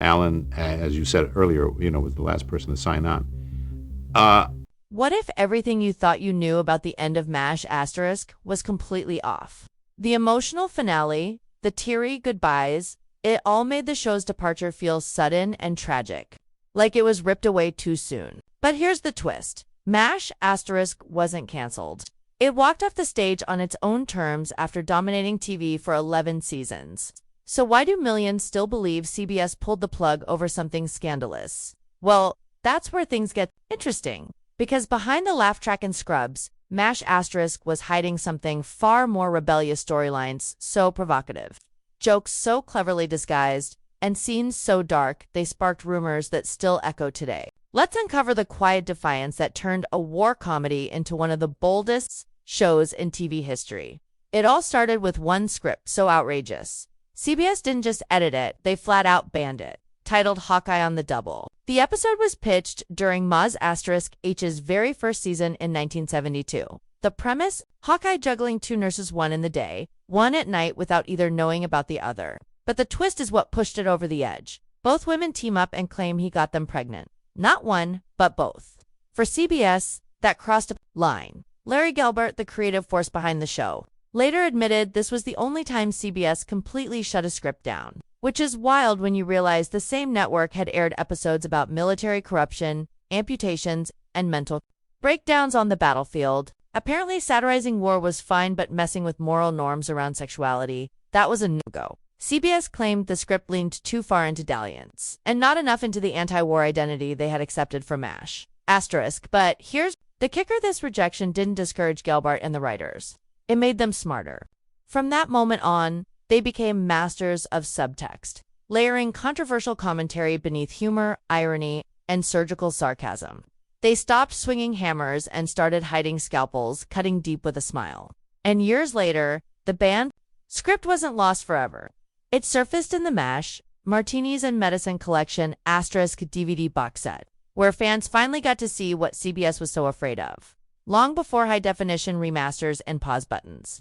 Alan, as you said earlier, was the last person to sign on. Uh, What if everything you thought you knew about the end of MASH asterisk was completely off? The emotional finale, the teary goodbyes, it all made the show's departure feel sudden and tragic, like it was ripped away too soon. But here's the twist. MASH asterisk wasn't canceled. It walked off the stage on its own terms after dominating TV for 11 seasons. So why do millions still believe CBS pulled the plug over something scandalous? Well, that's where things get interesting. Because behind the laugh track and Scrubs, MASH asterisk was hiding something far more rebellious, storylines so provocative, jokes so cleverly disguised, and scenes so dark they sparked rumors that still echo today. Let's uncover the quiet defiance that turned a war comedy into one of the boldest shows in TV history. It all started with one script so outrageous. CBS didn't just edit it, they flat out banned it. Titled Hawkeye on the Double. The episode was pitched during Maz H's very first season in 1972. The premise, Hawkeye juggling two nurses, one in the day, one at night, without either knowing about the other. But the twist is what pushed it over the edge. Both women team up and claim he got them pregnant. Not one, but both. For CBS, that crossed a line. Larry Gelbart, the creative force behind the show, later admitted this was the only time CBS completely shut a script down. Which is wild when you realize the same network had aired episodes about military corruption, amputations, and mental breakdowns on the battlefield. Apparently, satirizing war was fine, but messing with moral norms around sexuality, that was a no-go. CBS claimed the script leaned too far into dalliance, and not enough into the anti-war identity they had accepted from MASH. Asterisk, but here's the kicker: this rejection didn't discourage Gelbart and the writers. It made them smarter. From that moment on, they became masters of subtext, layering controversial commentary beneath humor, irony, and surgical sarcasm. They stopped swinging hammers and started hiding scalpels, cutting deep with a smile. And years later, the banned script wasn't lost forever. It surfaced in the MASH, Martinis and Medicine Collection asterisk DVD box set, where fans finally got to see what CBS was so afraid of, long before high-definition remasters and pause buttons.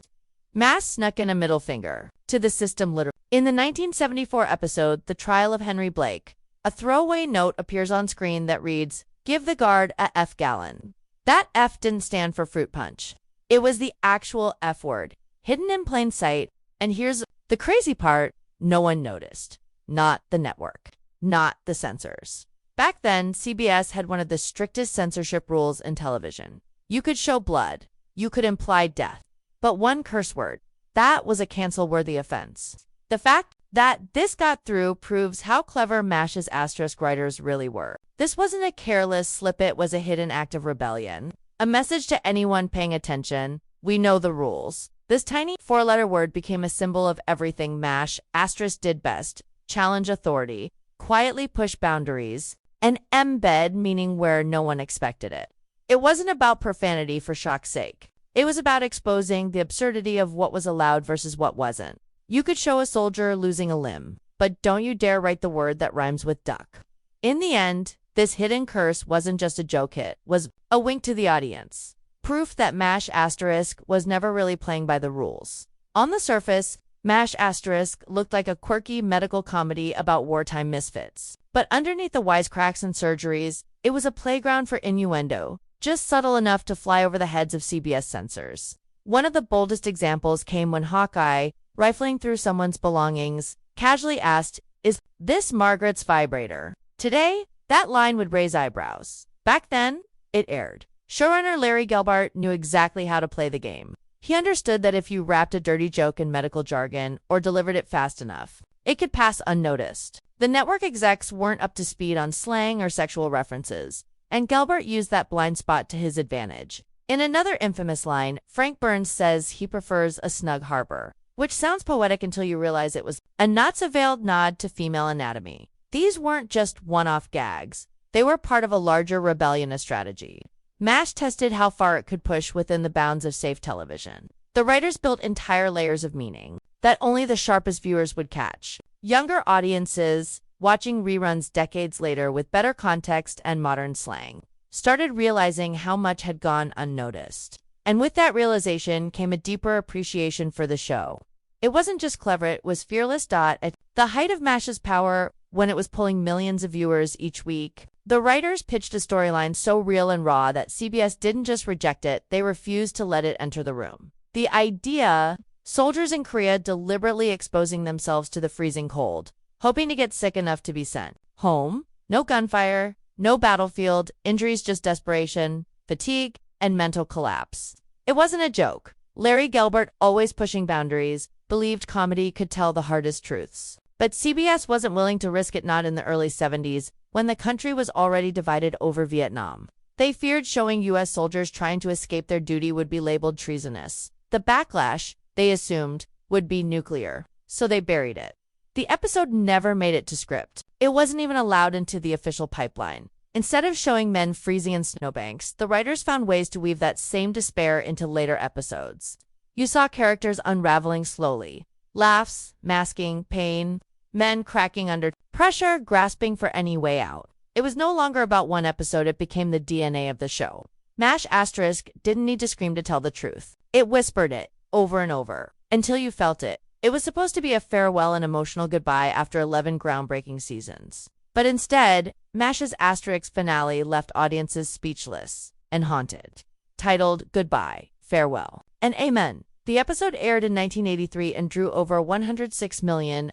MASH snuck in a middle finger to the system literally. In the 1974 episode, The Trial of Henry Blake, a throwaway note appears on screen that reads, "Give the guard a F gallon." That F didn't stand for fruit punch. It was the actual F word, hidden in plain sight, and here's the crazy part: no one noticed. Not the network. Not the censors. Back then, CBS had one of the strictest censorship rules in television. You could show blood. You could imply death. But one curse word, that was a cancel-worthy offense. The fact that this got through proves how clever MASH's asterisk writers really were. This wasn't a careless slip, it was a hidden act of rebellion. A message to anyone paying attention: we know the rules. This tiny four-letter word became a symbol of everything MASH asterisk did best: challenge authority, quietly push boundaries, and embed meaning where no one expected it. It wasn't about profanity for shock's sake. It was about exposing the absurdity of what was allowed versus what wasn't. You could show a soldier losing a limb, but don't you dare write the word that rhymes with duck. In the end, this hidden curse wasn't just a joke hit, was a wink to the audience. Proof that MASH asterisk was never really playing by the rules. On the surface, MASH asterisk looked like a quirky medical comedy about wartime misfits. But underneath the wisecracks and surgeries, it was a playground for innuendo, just subtle enough to fly over the heads of CBS censors. One of the boldest examples came when Hawkeye, rifling through someone's belongings, casually asked, "Is this Margaret's vibrator?" Today, that line would raise eyebrows. Back then, it aired. Showrunner Larry Gelbart knew exactly how to play the game. He understood that if you wrapped a dirty joke in medical jargon or delivered it fast enough, it could pass unnoticed. The network execs weren't up to speed on slang or sexual references, and Gelbart used that blind spot to his advantage. In another infamous line, Frank Burns says he prefers a snug harbor, which sounds poetic until you realize it was a not-so-veiled nod to female anatomy. These weren't just one-off gags. They were part of a larger rebellion strategy. MASH tested how far it could push within the bounds of safe television. The writers built entire layers of meaning that only the sharpest viewers would catch. Younger audiences, watching reruns decades later with better context and modern slang, started realizing how much had gone unnoticed. And with that realization came a deeper appreciation for the show. It wasn't just clever, it was fearless. At the height of MASH's power, when it was pulling millions of viewers each week. The writers pitched a storyline so real and raw that CBS didn't just reject it, they refused to let it enter the room. The idea, soldiers in Korea deliberately exposing themselves to the freezing cold, hoping to get sick enough to be sent home. No gunfire, no battlefield, injuries, just desperation, fatigue, and mental collapse. It wasn't a joke. Larry Gelbart, always pushing boundaries, believed comedy could tell the hardest truths. But CBS wasn't willing to risk it, not in the early 70s, when the country was already divided over Vietnam. They feared showing U.S. soldiers trying to escape their duty would be labeled treasonous. The backlash, they assumed, would be nuclear, so they buried it. The episode never made it to script. It wasn't even allowed into the official pipeline. Instead of showing men freezing in snowbanks, the writers found ways to weave that same despair into later episodes. You saw characters unraveling slowly. Laughs, masking, pain, men cracking under pressure, grasping for any way out. It was no longer about one episode, it became the DNA of the show. MASH asterisk didn't need to scream to tell the truth. It whispered it, over and over, until you felt it. It was supposed to be a farewell and emotional goodbye after 11 groundbreaking seasons. But instead, MASH's asterisk finale left audiences speechless and haunted. Titled Goodbye, Farewell, and Amen. The episode aired in 1983 and drew over 106 million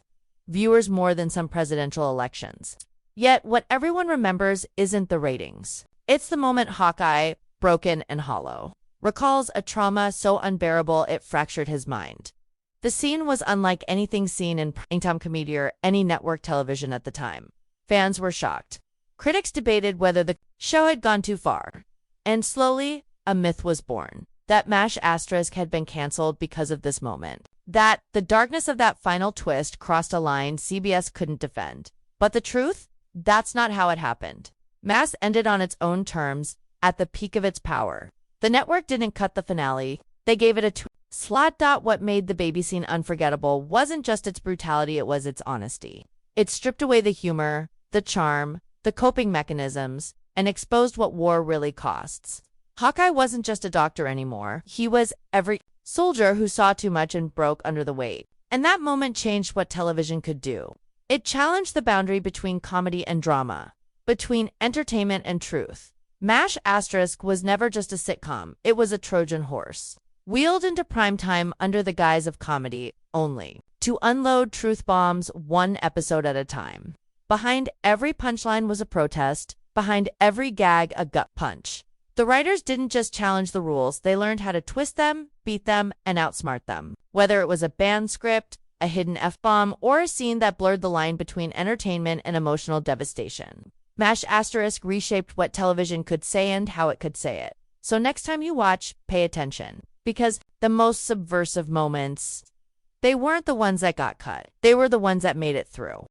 viewers, more than some presidential elections. Yet, what everyone remembers isn't the ratings. It's the moment Hawkeye, broken and hollow, recalls a trauma so unbearable it fractured his mind. The scene was unlike anything seen in primetime comedy or any network television at the time. Fans were shocked. Critics debated whether the show had gone too far. And slowly, a myth was born. That MASH asterisk had been canceled because of this moment. That the darkness of that final twist crossed a line CBS couldn't defend. But the truth? That's not how it happened. MASH ended on its own terms, at the peak of its power. The network didn't cut the finale. They gave it a slot. What made the baby scene unforgettable wasn't just its brutality, it was its honesty. It stripped away the humor, the charm, the coping mechanisms, and exposed what war really costs. Hawkeye wasn't just a doctor anymore. He was every soldier who saw too much and broke under the weight. And that moment changed what television could do. It challenged the boundary between comedy and drama, between entertainment and truth. MASH asterisk was never just a sitcom, it was a Trojan horse, wheeled into primetime under the guise of comedy only, to unload truth bombs one episode at a time. Behind every punchline was a protest, behind every gag a gut punch. The writers didn't just challenge the rules, they learned how to twist them, beat them, and outsmart them. Whether it was a banned script, a hidden F-bomb, or a scene that blurred the line between entertainment and emotional devastation. MASH asterisk reshaped what television could say and how it could say it. So next time you watch, pay attention. Because the most subversive moments, they weren't the ones that got cut. They were the ones that made it through.